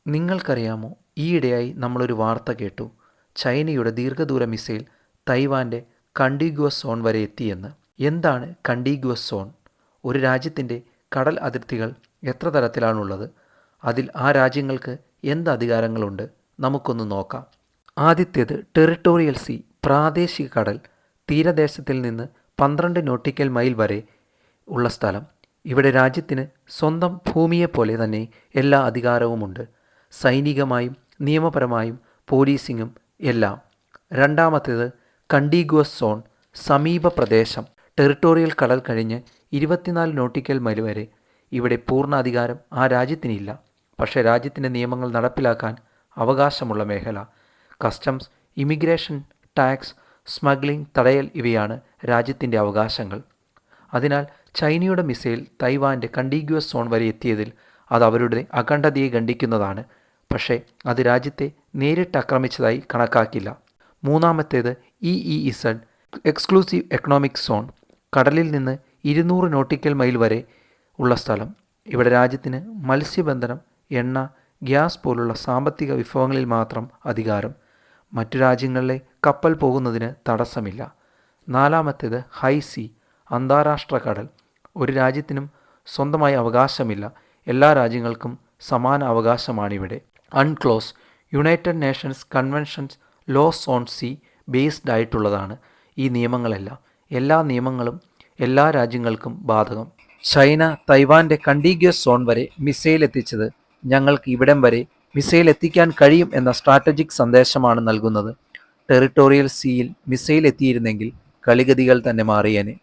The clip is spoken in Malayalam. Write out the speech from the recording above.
നിങ്ങൾക്കറിയാമോ, ഈയിടെയായി നമ്മളൊരു വാർത്ത കേട്ടു. ചൈനയുടെ ദീർഘദൂര മിസൈൽ തൈവാൻ്റെ കണ്ടിഗ്വസ് സോൺ വരെ എത്തിയെന്ന്. എന്താണ് കണ്ടിഗ്വസ് സോൺ? ഒരു രാജ്യത്തിൻ്റെ കടൽ അതിർത്തികൾ എത്ര തരത്തിലാണുള്ളത്? അതിൽ ആ രാജ്യങ്ങൾക്ക് എന്ത് അധികാരങ്ങളുണ്ട്? നമുക്കൊന്ന് നോക്കാം. ആദ്യത്തേത് ടെറിട്ടോറിയൽ സീ, പ്രാദേശിക കടൽ. തീരദേശത്തിൽ നിന്ന് 12 നോട്ടിക്കൽ മൈൽ വരെ ഉള്ള സ്ഥലം. ഇവിടെ രാജ്യത്തിന് സ്വന്തം ഭൂമിയെപ്പോലെ തന്നെ എല്ലാ അധികാരവുമുണ്ട്, സൈനികമായും നിയമപരമായും പോലീസിങ്ങും എല്ലാം. രണ്ടാമത്തേത് കണ്ടിഗ്വസ് സോൺ, സമീപ പ്രദേശം. ടെറിട്ടോറിയൽ കടൽ കഴിഞ്ഞ് 24 നോട്ടിക്കൽ മൈൽ വരെ. ഇവിടെ പൂർണ്ണ അധികാരം ആ രാജ്യത്തിനില്ല, പക്ഷേ രാജ്യത്തിൻ്റെ നിയമങ്ങൾ നടപ്പിലാക്കാൻ അവകാശമുള്ള മേഖല. കസ്റ്റംസ്, ഇമിഗ്രേഷൻ, ടാക്സ്, സ്മഗ്ലിംഗ് തടയൽ ഇവയാണ് രാജ്യത്തിൻ്റെ അവകാശങ്ങൾ. അതിനാൽ ചൈനയുടെ മിസൈൽ തൈവാൻ്റെ കണ്ടിഗ്വസ് സോൺ വരെ എത്തിയതിൽ അത് അവരുടെ അഖണ്ഡതയെ ഖണ്ഡിക്കുന്നതാണ്. പക്ഷേ അത് രാജ്യത്തെ നേരിട്ട് ആക്രമിച്ചതായി കണക്കാക്കില്ല. മൂന്നാമത്തേത് EEZ, എക്സ്ക്ലൂസീവ് എക്കണോമിക് സോൺ. കടലിൽ നിന്ന് 200 നോട്ടിക്കൽ മൈൽ വരെ ഉള്ള സ്ഥലം. ഇവിടെ രാജ്യത്തിന് മത്സ്യബന്ധനം, എണ്ണ, ഗ്യാസ് പോലുള്ള സാമ്പത്തിക വിഭവങ്ങളിൽ മാത്രം അധികാരം. മറ്റു രാജ്യങ്ങളിലെ കപ്പൽ പോകുന്നതിന് തടസ്സമില്ല. നാലാമത്തേത് ഹൈ സീ, അന്താരാഷ്ട്ര കടൽ. ഒരു രാജ്യത്തിനും സ്വന്തമായി അവകാശമില്ല, എല്ലാ രാജ്യങ്ങൾക്കും സമാന അവകാശമാണിവിടെ. UNCLOS, united nations conventions laws on sea based ആയിട്ടുള്ളതാണ് ഈ നിയമങ്ങളെല്ലാം. എല്ലാ നിയമങ്ങളും എല്ലാ രാജ്യങ്ങൾക്കും ബാധകം. ചൈന തൈവാൻ്റെ കണ്ടിഗ്വസ് സോൺ വരെ മിസൈൽ എത്തിച്ചത് ഞങ്ങൾക്ക് ഇവിടം വരെ മിസൈൽ എത്തിക്കാൻ കഴിയും എന്ന സ്ട്രാറ്റജിക് സന്ദേശമാണ് നൽകുന്നത്. ടെറിട്ടോറിയൽ സീയിൽ മിസൈൽ എത്തിയിരുന്നെങ്കിൽ കളിഗതികൾ തന്നെ മാറിയേനെ.